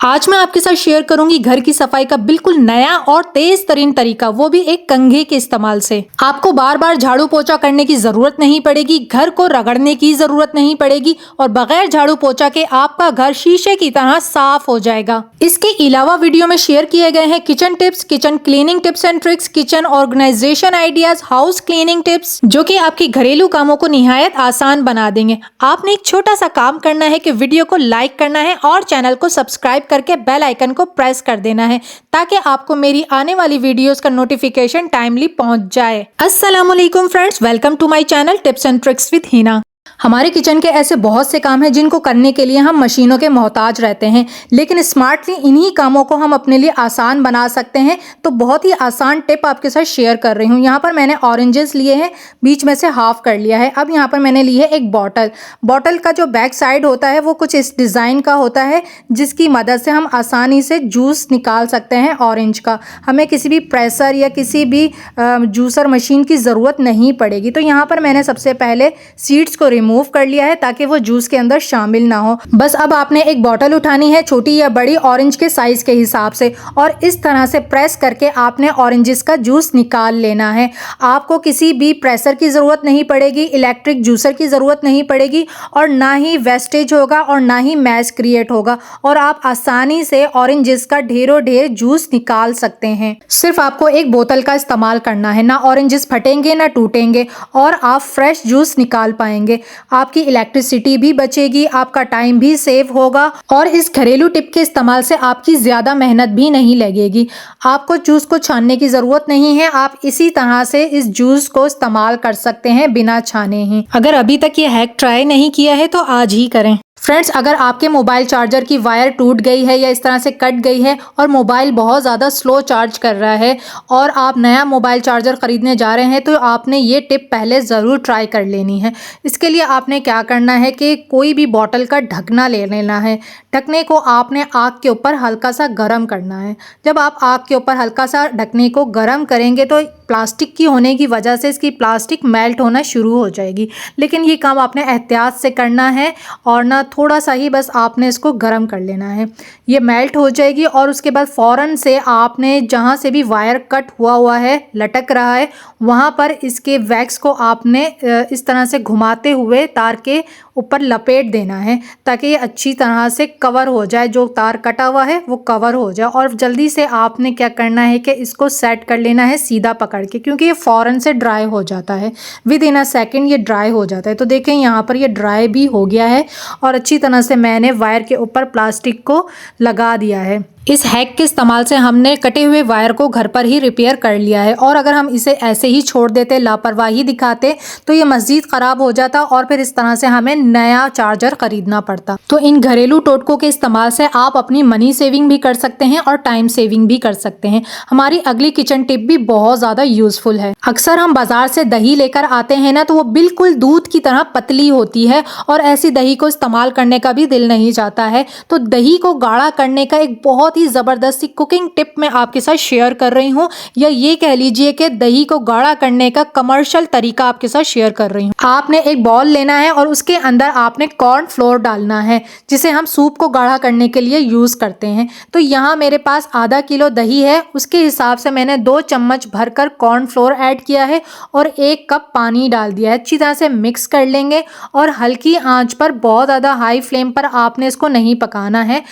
आज मैं आपके साथ शेयर करूंगी घर की सफाई का बिल्कुल नया और तेज तरीन तरीका, वो भी एक कंघे के इस्तेमाल से। आपको बार बार झाड़ू पोछा करने की जरूरत नहीं पड़ेगी, घर को रगड़ने की जरूरत नहीं पड़ेगी और बगैर झाड़ू पोछा के आपका घर शीशे की तरह साफ हो जाएगा। इसके अलावा वीडियो में शेयर किए गए हैं kitchen tips, kitchen cleaning tips and tricks, kitchen organisation ideas, house cleaning tips, जो कि आपके घरेलू कामों को निहायत आसान बना देंगे। आपने एक छोटा सा काम करना है कि वीडियो को लाइक करना है और चैनल को सब्सक्राइब करके बेल आइकन को प्रेस कर देना है ताकि आपको मेरी आने वाली वीडियोस का नोटिफिकेशन टाइमली पहुंच जाए। अस्सलाम वालेकुम friends, welcome to my channel tips and tricks with Hina. हमारे किचन के ऐसे बहुत से काम हैं जिनको करने के लिए हम मशीनों के मोहताज रहते हैं, लेकिन स्मार्टली इन्हीं कामों को हम अपने लिए आसान बना सकते हैं। तो बहुत ही आसान टिप आपके साथ शेयर कर रही हूँ। यहाँ पर मैंने ऑरेंजेस लिए हैं, बीच में से हाफ कर लिया है। अब यहाँ पर मैंने ली है एक बॉटल का जो बैक साइड होता है वो कुछ इस डिज़ाइन का होता है, जिसकी मदद से हम आसानी से जूस निकाल सकते हैं ऑरेंज का। हमें किसी भी प्रेसर या किसी भी जूसर मशीन की ज़रूरत नहीं पड़ेगी। तो यहाँ पर मैंने सबसे पहले सीड्स को रिमूव कर लिया है ताकि वो जूस के अंदर शामिल ना हो। बस अब आपने एक बॉटल उठानी है, छोटी या बड़ी, ऑरेंज के साइज के हिसाब से, और इस तरह से प्रेस करके आपने ऑरेंजेस का जूस निकाल लेना है। आपको किसी भी प्रेसर की ज़रूरत नहीं पड़ेगी, इलेक्ट्रिक जूसर की ज़रूरत नहीं पड़ेगी, और ना ही वेस्टेज होगा और ना ही मैस क्रिएट होगा, और आप आसानी से ऑरेंजेस का ढेरों ढेर जूस निकाल सकते हैं। सिर्फ आपको एक बोतल का इस्तेमाल करना है, ना ऑरेंजेस फटेंगे ना टूटेंगे, और आप फ्रेश जूस निकाल पाएंगे। आपकी इलेक्ट्रिसिटी भी बचेगी, आपका टाइम भी सेव होगा, और इस घरेलू टिप के इस्तेमाल से आपकी ज़्यादा मेहनत भी नहीं लगेगी। आपको जूस को छानने की ज़रूरत नहीं है, आप इसी तरह से इस जूस को इस्तेमाल कर सकते हैं बिना छाने ही। अगर अभी तक ये हैक ट्राई नहीं किया है तो आज ही करें। फ्रेंड्स, अगर आपके मोबाइल चार्जर की वायर टूट गई है या इस तरह से कट गई है और मोबाइल बहुत ज़्यादा स्लो चार्ज कर रहा है और आप नया मोबाइल चार्जर ख़रीदने जा रहे हैं, तो आपने ये टिप पहले ज़रूर ट्राई कर लेनी है। इसके लिए आपने क्या करना है कि कोई भी बॉटल का ढकना ले लेना है। ढकने को आपने आग के ऊपर हल्का सा गर्म करना है। जब आप आग के ऊपर हल्का सा ढकने को गर्म करेंगे तो प्लास्टिक की होने की वजह से इसकी प्लास्टिक मेल्ट होना शुरू हो जाएगी, लेकिन ये काम आपने एहतियात से करना है और ना थोड़ा सा ही बस आपने इसको गर्म कर लेना है। ये मेल्ट हो जाएगी और उसके बाद फ़ौरन से आपने जहाँ से भी वायर कट हुआ है, लटक रहा है, वहाँ पर इसके वैक्स को आपने इस तरह से घुमाते हुए तार के ऊपर लपेट देना है ताकि ये अच्छी तरह से कवर हो जाए। जो तार कटा हुआ है वो कवर हो जाए, और जल्दी से आपने क्या करना है कि इसको सेट कर लेना है सीधा पकड़ के, क्योंकि ये फ़ौरन से ड्राई हो जाता है। विद इन अ सेकेंड ये ड्राई हो जाता है। तो देखें यहाँ पर ये ड्राई भी हो गया है और अच्छी तरह से मैंने वायर के ऊपर प्लास्टिक को लगा दिया है। इस हैक के इस्तेमाल से हमने कटे हुए वायर को घर पर ही रिपेयर कर लिया है, और अगर हम इसे ऐसे ही छोड़ देते, लापरवाही दिखाते, तो ये मज़ीद ख़राब हो जाता और फिर इस तरह से हमें नया चार्जर ख़रीदना पड़ता। तो इन घरेलू टोटकों के इस्तेमाल से आप अपनी मनी सेविंग भी कर सकते हैं और टाइम सेविंग भी कर सकते हैं। हमारी अगली किचन टिप भी बहुत ज़्यादा यूज़फुल है। अक्सर हम बाज़ार से दही लेकर आते हैं ना, तो वो बिल्कुल दूध की तरह पतली होती है और ऐसी दही को इस्तेमाल करने का भी दिल नहीं चाहता है। तो दही को गाढ़ा करने का एक बहुत ही ज़बरदस्ती कुकिंग टिप मैं आपके साथ शेयर कर रही हूँ, या ये कह लीजिए कि दही को गाढ़ा करने का कमर्शियल तरीका आपके साथ शेयर कर रही हूँ। आपने एक बॉल लेना है और उसके अंदर आपने कॉर्न फ्लोर डालना है, जिसे हम सूप को गाढ़ा करने के लिए यूज़ करते हैं। तो यहाँ मेरे पास आधा किलो दही है, उसके हिसाब से मैंने 2 चम्मच भरकर कॉर्न फ्लोर ऐड किया है और 1 कप पानी डाल दिया है। अच्छी तरह से मिक्स कर लेंगे और हल्की आंच पर, बहुत ज़्यादा हाई फ्लेम पर आपने इसको नहीं पकाना है,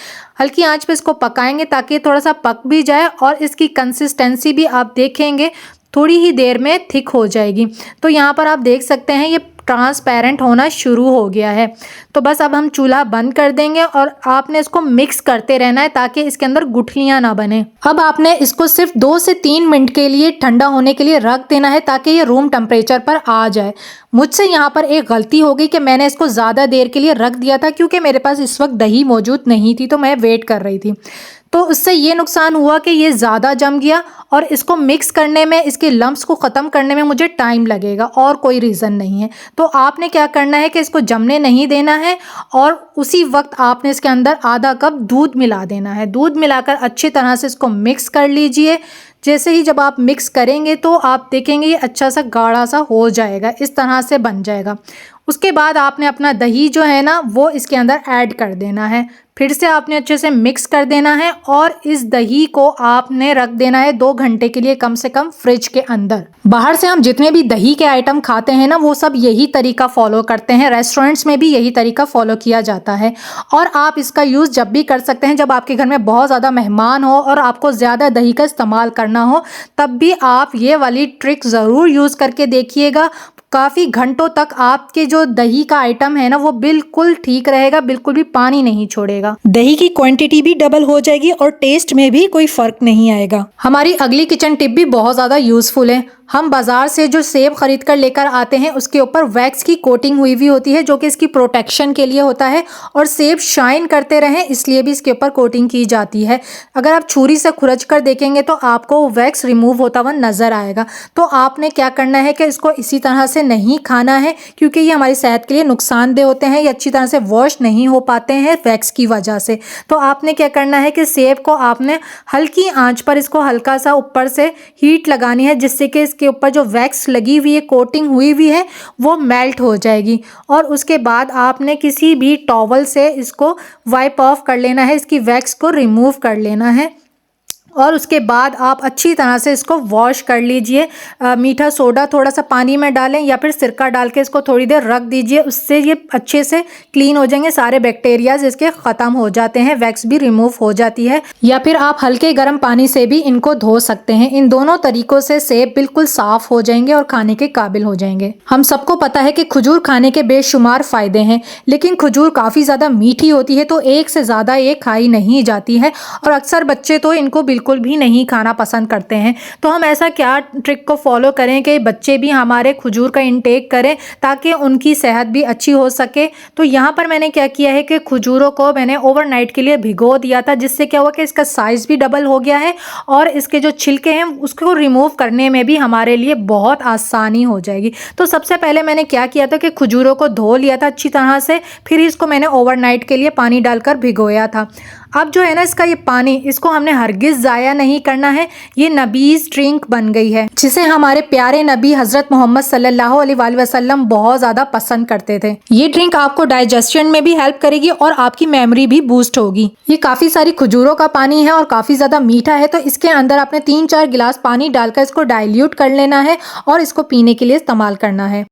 हल्की आंच पे इसको पकाएंगे ताकि थोड़ा सा पक भी जाए और इसकी कंसिस्टेंसी भी आप देखेंगे थोड़ी ही देर में थिक हो जाएगी। तो यहाँ पर आप देख सकते हैं ये ट्रांसपेरेंट होना शुरू हो गया है। तो बस अब हम चूल्हा बंद कर देंगे और आपने इसको मिक्स करते रहना है ताकि इसके अंदर गुठलियां ना बने। अब आपने इसको सिर्फ 2 से 3 मिनट के लिए ठंडा होने के लिए रख देना है ताकि ये रूम टेम्परेचर पर आ जाए। मुझसे यहाँ पर एक गलती हो गई कि मैंने इसको ज़्यादा देर के लिए रख दिया था, क्योंकि मेरे पास इस वक्त दही मौजूद नहीं थी, तो मैं वेट कर रही थी। तो उससे ये नुकसान हुआ कि ये ज़्यादा जम गया और इसको मिक्स करने में, इसके लम्प्स को ख़त्म करने में मुझे टाइम लगेगा, और कोई रीज़न नहीं है। तो आपने क्या करना है कि इसको जमने नहीं देना है और उसी वक्त आपने इसके अंदर आधा कप दूध मिला देना है। दूध मिलाकर अच्छी तरह से इसको मिक्स कर लीजिए। जैसे ही जब आप मिक्स करेंगे तो आप देखेंगे ये अच्छा सा गाढ़ा सा हो जाएगा, इस तरह से बन जाएगा। उसके बाद आपने अपना दही जो है ना वो इसके अंदर ऐड कर देना है। फिर से आपने अच्छे से मिक्स कर देना है और इस दही को आपने रख देना है 2 घंटे के लिए कम से कम फ्रिज के अंदर। बाहर से हम जितने भी दही के आइटम खाते हैं ना वो सब यही तरीका फॉलो करते हैं, रेस्टोरेंट्स में भी यही तरीका फॉलो किया जाता है। और आप इसका यूज़ जब भी कर सकते हैं जब आपके घर में बहुत ज़्यादा मेहमान हो और आपको ज़्यादा दही का इस्तेमाल करना हो, तब भी आप ये वाली ट्रिक ज़रूर यूज़ करके देखिएगा। काफ़ी घंटों तक आपके जो दही का आइटम है ना वो बिल्कुल ठीक रहेगा, बिल्कुल भी पानी नहीं छोड़ेगा। दही की क्वांटिटी भी डबल हो जाएगी और टेस्ट में भी कोई फर्क नहीं आएगा। हमारी अगली किचन टिप भी बहुत ज़्यादा यूजफुल है। हम बाजार से जो सेब खरीद कर लेकर आते हैं उसके ऊपर वैक्स की कोटिंग हुई होती है जो कि इसकी प्रोटेक्शन के लिए होता है और सेब शाइन करते रहें इसलिए भी इसके ऊपर कोटिंग की जाती है। अगर आप छुरी से खुरच कर देखेंगे तो आपको वैक्स रिमूव होता हुआ नजर आएगा। तो आपने क्या करना है कि इसको इसी तरह से नहीं खाना है क्योंकि ये हमारी सेहत के लिए नुकसानदेह होते हैं, ये अच्छी तरह से वॉश नहीं हो पाते हैं वैक्स की वजह से। तो आपने क्या करना है कि सेब को आपने हल्की आंच पर इसको हल्का सा ऊपर से हीट लगानी है जिससे कि के ऊपर जो वैक्स लगी हुई है, कोटिंग हुई हुई है, वो मेल्ट हो जाएगी। और उसके बाद आपने किसी भी टॉवल से इसको वाइप ऑफ कर लेना है, इसकी वैक्स को रिमूव कर लेना है। और उसके बाद आप अच्छी तरह से इसको वॉश कर लीजिए। मीठा सोडा थोड़ा सा पानी में डालें या फिर सिरका डाल के इसको थोड़ी देर रख दीजिए, उससे ये अच्छे से क्लीन हो जाएंगे, सारे बैक्टीरियाज इसके ख़त्म हो जाते हैं, वैक्स भी रिमूव हो जाती है। या फिर आप हल्के गर्म पानी से भी इनको धो सकते हैं। इन दोनों तरीक़ों से सेब बिल्कुल साफ़ हो जाएंगे और खाने के काबिल हो जाएंगे। हम सबको पता है कि खजूर खाने के बेशुमार फ़ायदे हैं, लेकिन खजूर काफ़ी ज़्यादा मीठी होती है तो एक से ज़्यादा ये खाई नहीं जाती है और अक्सर बच्चे तो इनको बिल्कुल भी नहीं खाना पसंद करते हैं। तो हम ऐसा क्या ट्रिक को फॉलो करें कि बच्चे भी हमारे खजूर का इंटेक करें ताकि उनकी सेहत भी अच्छी हो सके। तो यहाँ पर मैंने क्या किया है कि खजूरों को मैंने ओवरनाइट के लिए भिगो दिया था, जिससे क्या हुआ कि इसका साइज़ भी डबल हो गया है और इसके जो छिलके हैं उसको रिमूव करने में भी हमारे लिए बहुत आसानी हो जाएगी। तो सबसे पहले मैंने क्या किया था कि खजूरों को धो लिया था अच्छी तरह से, फिर इसको मैंने ओवरनाइट के लिए पानी डालकर भिगोया था। अब जो है ना इसका ये पानी, इसको हमने हरगिज़ ज़ाया नहीं करना है। ये नबीज़ ड्रिंक बन गई है जिसे हमारे प्यारे नबी हज़रत मोहम्मद सल्लल्लाहु अलैहि वसल्लम बहुत ज़्यादा पसंद करते थे। ये ड्रिंक आपको डाइजेशन में भी हेल्प करेगी और आपकी मेमोरी भी बूस्ट होगी। ये काफ़ी सारी खजूरों का पानी है और काफ़ी ज़्यादा मीठा है, तो इसके अंदर आपने 3-4 गिलास पानी डालकर इसको डाइल्यूट कर लेना है और इसको पीने के लिए इस्तेमाल करना है।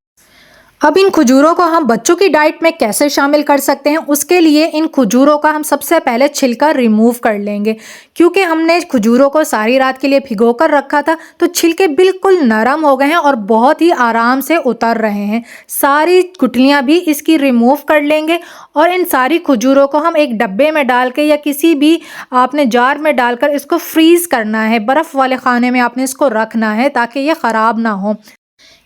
अब इन खजूरों को हम बच्चों की डाइट में कैसे शामिल कर सकते हैं, उसके लिए इन खजूरों का हम सबसे पहले छिलका रिमूव कर लेंगे। क्योंकि हमने खजूरों को सारी रात के लिए भिगो कर रखा था तो छिलके बिल्कुल नरम हो गए हैं और बहुत ही आराम से उतर रहे हैं। सारी गुठलियाँ भी इसकी रिमूव कर लेंगे और इन सारी खजूरों को हम एक डब्बे में डाल के या किसी भी आपने जार में डालकर इसको फ्रीज़ करना है। बर्फ़ वाले खाने में आपने इसको रखना है ताकि ये ख़राब ना हो।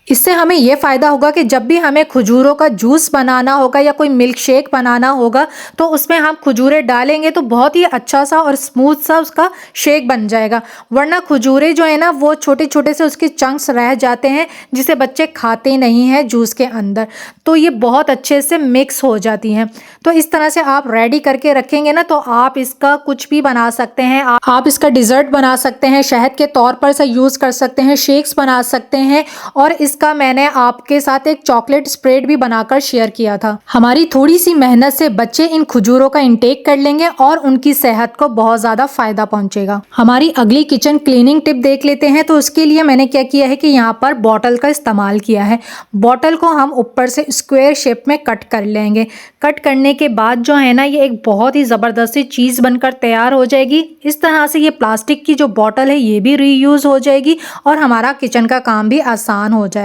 इससे हमें यह फ़ायदा होगा कि जब भी हमें खजूरों का जूस बनाना होगा या कोई मिल्क शेक बनाना होगा तो उसमें हम खजूरें डालेंगे तो बहुत ही अच्छा सा और स्मूथ सा उसका शेक बन जाएगा। वरना खजूरें जो है ना वो छोटे छोटे से उसके चंक्स रह जाते हैं जिसे बच्चे खाते नहीं हैं जूस के अंदर, तो ये बहुत अच्छे से मिक्स हो जाती हैं। तो इस तरह से आप रेडी करके रखेंगे ना तो आप इसका कुछ भी बना सकते हैं। आप इसका डिज़र्ट बना सकते हैं, शहद के तौर पर इसे यूज़ कर सकते हैं, शेक्स बना सकते हैं और इसका मैंने आपके साथ एक चॉकलेट स्प्रेड भी बनाकर शेयर किया था। हमारी थोड़ी सी मेहनत से बच्चे इन खजूरों का इंटेक कर लेंगे और उनकी सेहत को बहुत ज़्यादा फ़ायदा पहुंचेगा। हमारी अगली किचन क्लीनिंग टिप देख लेते हैं। तो उसके लिए मैंने क्या किया है कि यहाँ पर बॉटल का इस्तेमाल किया है। बॉटल को हम ऊपर से स्क्वायर शेप में कट कर लेंगे। कट करने के बाद जो है ना ये एक बहुत ही ज़बरदस्त सी चीज़ बनकर तैयार हो जाएगी। इस तरह से ये प्लास्टिक की जो बॉटल है ये भी रीयूज़ हो जाएगी और हमारा किचन का काम भी आसान हो जाएगा।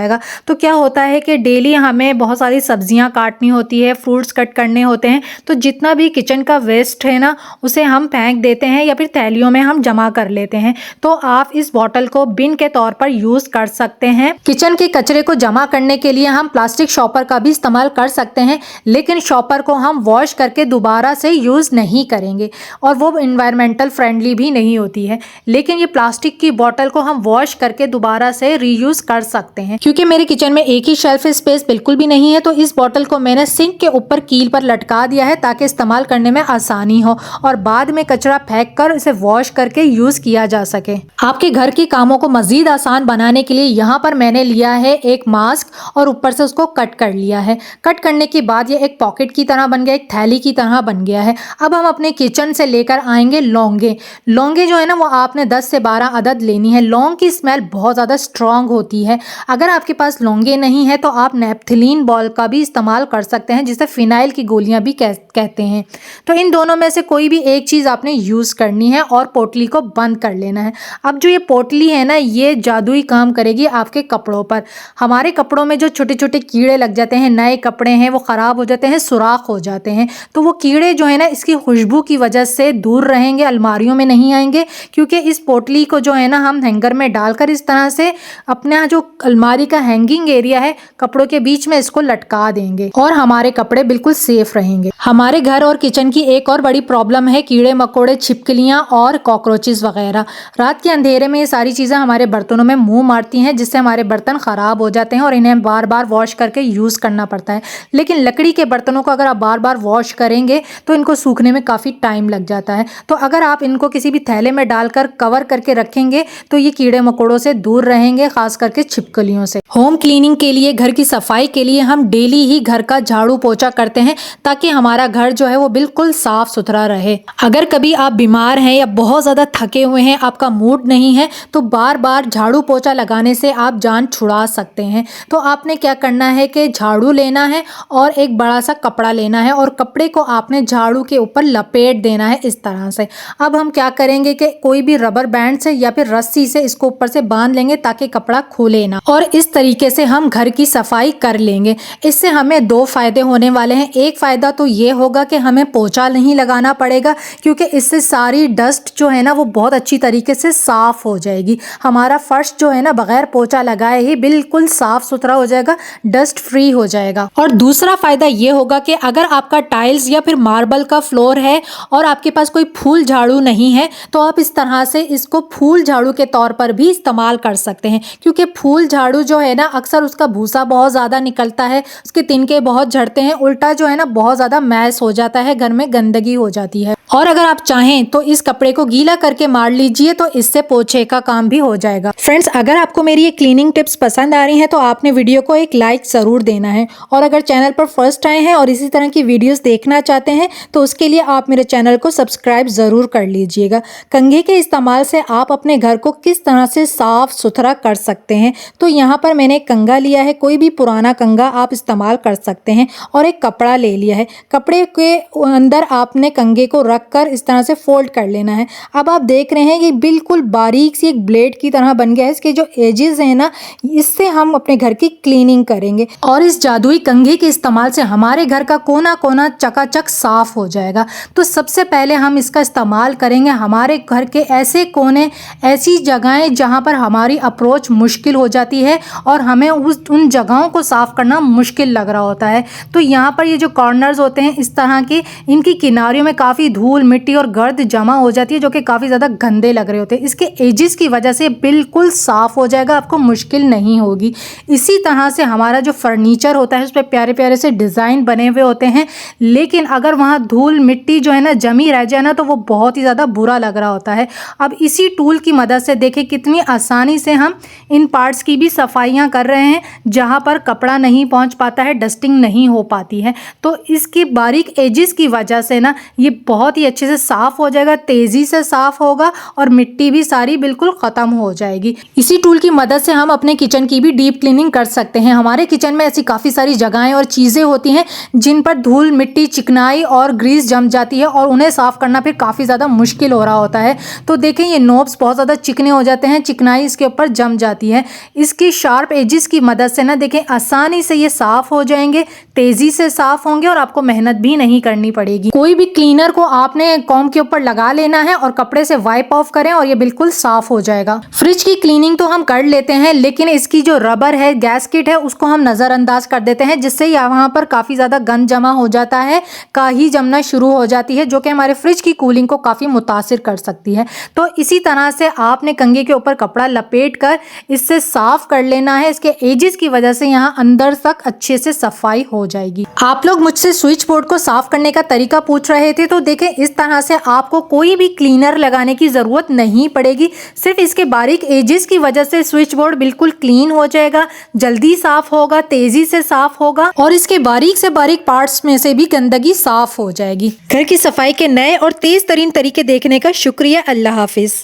तो क्या होता है कि डेली हमें बहुत सारी सब्जियां काटनी होती है, फ्रूट्स कट करने होते हैं, तो जितना भी किचन का वेस्ट है ना उसे हम फेंक देते हैं या फिर थैलियों में हम जमा कर लेते हैं। तो आप इस बॉटल को बिन के तौर पर यूज़ कर सकते हैं। किचन के कचरे को जमा करने के लिए हम प्लास्टिक शॉपर का भी इस्तेमाल कर सकते हैं, लेकिन शॉपर को हम वॉश करके दोबारा से यूज़ नहीं करेंगे और वो इन्वायरमेंटल फ्रेंडली भी नहीं होती है। लेकिन ये प्लास्टिक की बॉटल को हम वॉश करके दोबारा से रीयूज़ कर सकते हैं क्योंकि मेरे किचन में एक ही शेल्फ स्पेस बिल्कुल भी नहीं है, तो इस बॉटल को मैंने सिंक के ऊपर कील पर लटका दिया है ताकि इस्तेमाल करने में आसानी हो और बाद में कचरा फेंक कर इसे वॉश करके यूज किया जा सके। आपके घर के कामों को मजीद आसान बनाने के लिए यहाँ पर मैंने लिया है एक मास्क और ऊपर से उसको कट कर लिया है। कट करने के बाद ये एक पॉकेट की तरह बन गया, एक थैली की तरह बन गया है। अब हम अपने किचन से लेकर आएंगे लौंगे। लौंगे जो है ना वो आपने 10 से 12 अदद लेनी है। लौंग की स्मेल बहुत ज़्यादा स्ट्रॉन्ग होती है। अगर आपके पास लौंगे नहीं है तो आप नेपथिलीन बॉल का भी इस्तेमाल कर सकते हैं, जिसे फिनाइल की गोलियां भी कहते हैं। तो इन दोनों में से कोई भी एक चीज़ आपने यूज़ करनी है और पोटली को बंद कर लेना है। अब जो ये पोटली है ना, ये जादुई काम करेगी आपके कपड़ों पर। हमारे कपड़ों में जो छोटे छोटे कीड़े लग जाते हैं, नए कपड़े हैं वो ख़राब हो जाते हैं, सुराख हो जाते हैं, तो वो कीड़े जो है ना इसकी खुशबू की वजह से दूर रहेंगे, अलमारियों में नहीं आएंगे। क्योंकि इस पोटली को जो है ना हम हैंगर में डालकर इस तरह से अपना जो अलमारी का हैंगिंग एरिया है कपड़ों के बीच में इसको लटका देंगे और हमारे कपड़े बिल्कुल सेफ रहेंगे। हमारे घर और किचन की एक और बड़ी प्रॉब्लम है कीड़े मकोड़े, छिपकलियां और कॉकरोचेस वगैरह। रात के अंधेरे में ये सारी चीज़ें हमारे बर्तनों में मुंह मारती हैं, जिससे हमारे बर्तन ख़राब हो जाते हैं और इन्हें बार बार वॉश करके यूज़ करना पड़ता है। लेकिन लकड़ी के बर्तनों को अगर आप बार बार वॉश करेंगे तो इनको सूखने में काफ़ी टाइम लग जाता है। तो अगर आप इनको किसी भी थैले में डालकर कवर करके रखेंगे तो ये कीड़े मकोड़ों से दूर रहेंगे, खास करके छिपकलियों से। होम क्लीनिंग के लिए, घर की सफाई के लिए हम डेली ही घर का झाड़ू पोछा करते हैं ताकि हमारा घर जो है वो बिल्कुल साफ सुथरा रहे। अगर कभी आप बीमार हैं या बहुत ज़्यादा थके हुए हैं, आपका मूड नहीं है, तो बार बार झाड़ू पोछा लगाने से आप जान छुड़ा सकते हैं। तो आपने क्या करना है कि झाड़ू लेना है और एक बड़ा सा कपड़ा लेना है और कपड़े को आपने झाड़ू के ऊपर लपेट देना है इस तरह से। अब हम क्या करेंगे कि कोई भी रबर बैंड से या फिर रस्सी से इसको ऊपर से बांध लेंगे ताकि कपड़ा खुले ना, और इस तरीके से हम घर की सफाई कर लेंगे। इससे हमें 2 फायदे होने वाले हैं। एक फ़ायदा तो ये होगा कि हमें पोछा नहीं लगाना पड़ेगा, क्योंकि इससे सारी डस्ट जो है ना वो बहुत अच्छी तरीके से साफ़ हो जाएगी। हमारा फर्श जो है ना बगैर पोछा लगाए ही बिल्कुल साफ़ सुथरा हो जाएगा, डस्ट फ्री हो जाएगा। और दूसरा फ़ायदा ये होगा कि अगर आपका टाइल्स या फिर मार्बल का फ्लोर है और आपके पास कोई फूल झाड़ू नहीं है तो आप इस तरह से इसको फूल झाड़ू के तौर पर भी इस्तेमाल कर सकते हैं। क्योंकि फूल झाड़ू जो है ना अक्सर उसका भूसा बहुत ज़्यादा निकलता है, उसके तिनके बहुत झड़ते हैं, उल्टा जो है ना बहुत ज़्यादा मैस हो जाता है, घर में गंदगी हो जाती है। और अगर आप चाहें तो इस कपड़े को गीला करके मार लीजिए, तो इससे पोछे का काम भी हो जाएगा। फ्रेंड्स, अगर आपको मेरी ये क्लीनिंग टिप्स पसंद आ रही हैं तो आपने वीडियो को एक लाइक ज़रूर देना है, और अगर चैनल पर फर्स्ट आए हैं और इसी तरह की वीडियोस देखना चाहते हैं तो उसके लिए आप मेरे चैनल को सब्सक्राइब ज़रूर कर लीजिएगा। कंघे के इस्तेमाल से आप अपने घर को किस तरह से साफ सुथरा कर सकते हैं, तो यहाँ पर मैंने कंघा लिया है, कोई भी पुराना कंघा आप इस्तेमाल कर सकते हैं, और एक कपड़ा ले लिया है। कपड़े के अंदर आपने कंघे को रख कर इस तरह से फोल्ड कर लेना है। अब आप देख रहे हैं कि बिल्कुल बारीक सी एक ब्लेड की तरह बन गया है। इसके जो एजेस हैं ना, इससे हम अपने घर की क्लीनिंग करेंगे, और इस जादुई कंघे के इस्तेमाल से हमारे घर का कोना कोना चकाचक साफ हो जाएगा। तो सबसे पहले हम इसका इस्तेमाल करेंगे हमारे घर के ऐसे कोने, ऐसी जगहें जहां पर हमारी अप्रोच मुश्किल हो जाती है और हमें उन जगहों को साफ करना मुश्किल लग रहा होता है। तो यहाँ पर ये जो कॉर्नर्स होते हैं इस तरह के, इनकी किनारियों में काफ़ी धूल मिट्टी और गर्द जमा हो जाती है, जो कि काफ़ी ज़्यादा गंदे लग रहे होते हैं। इसके एजेस की वजह से बिल्कुल साफ़ हो जाएगा, आपको मुश्किल नहीं होगी। इसी तरह से हमारा जो फर्नीचर होता है उस पर प्यारे प्यारे से डिज़ाइन बने हुए होते हैं, लेकिन अगर वहाँ धूल मिट्टी जो है ना जमी रह जाए ना तो वो बहुत ही ज़्यादा बुरा लग रहा होता है। अब इसी टूल की मदद से देखें कितनी आसानी से हम इन पार्ट्स की भी सफाइयाँ कर रहे हैं, जहाँ पर कपड़ा नहीं पहुँच पाता है, डस्टिंग नहीं हो पाती है। तो इसकी बारीक एजेस की वजह से ना ये बहुत ही अच्छे से साफ़ हो जाएगा, तेज़ी से साफ़ होगा और मिट्टी भी सारी बिल्कुल ख़त्म हो जाएगी। इसी टूल की मदद से हम अपने किचन की भी डीप क्लीनिंग कर सकते हैं। हमारे किचन में ऐसी काफ़ी सारी जगहें और चीज़ें होती हैं जिन पर धूल मिट्टी चिकनाई और ग्रीस जम जाती है और उन्हें साफ़ करना फिर काफ़ी ज़्यादा मुश्किल हो रहा होता है। तो देखें ये नोब्स बहुत ज़्यादा चिकने हो जाते हैं, चिकनाई इसके ऊपर जम जाती है। इसकी शार्प एजेस की मदद से ना देखें आसानी से ये साफ़ हो जाएंगे, तेज़ी से साफ़ होंगे और आपको मेहनत भी नहीं करनी पड़ेगी। कोई भी क्लीनर को आपने कॉम के ऊपर लगा लेना है और कपड़े से वाइप ऑफ करें और ये बिल्कुल साफ़ हो जाएगा। फ्रिज की क्लीनिंग तो हम कर लेते हैं, लेकिन इसकी जो रबर है, गैस्केट है, उसको हम नज़रअंदाज कर देते हैं, जिससे यहाँ पर काफ़ी ज़्यादा गंद जमा हो जाता है, काई जमना शुरू हो जाती है, जो कि हमारे फ्रिज की कूलिंग को काफ़ी मुतासिर कर सकती है। तो इसी तरह से आपने कंघे के ऊपर कपड़ा लपेट कर इससे साफ़ कर लेना है, इसके एजेस की वजह से यहाँ अंदर तक अच्छे से सफाई हो जाएगी। आप लोग मुझसे स्विच बोर्ड को साफ करने का तरीका पूछ रहे थे, तो देखें इस तरह से आपको कोई भी क्लीनर लगाने की जरूरत नहीं पड़ेगी। सिर्फ इसके बारीक एजेस की वजह से स्विच बोर्ड बिल्कुल क्लीन हो जाएगा, जल्दी साफ होगा, तेजी से साफ होगा और इसके बारीक से बारीक पार्ट्स में से भी गंदगी साफ हो जाएगी। घर की सफाई के नए और तेज तरीन तरीके देखने का शुक्रिया। अल्लाह हाफिज।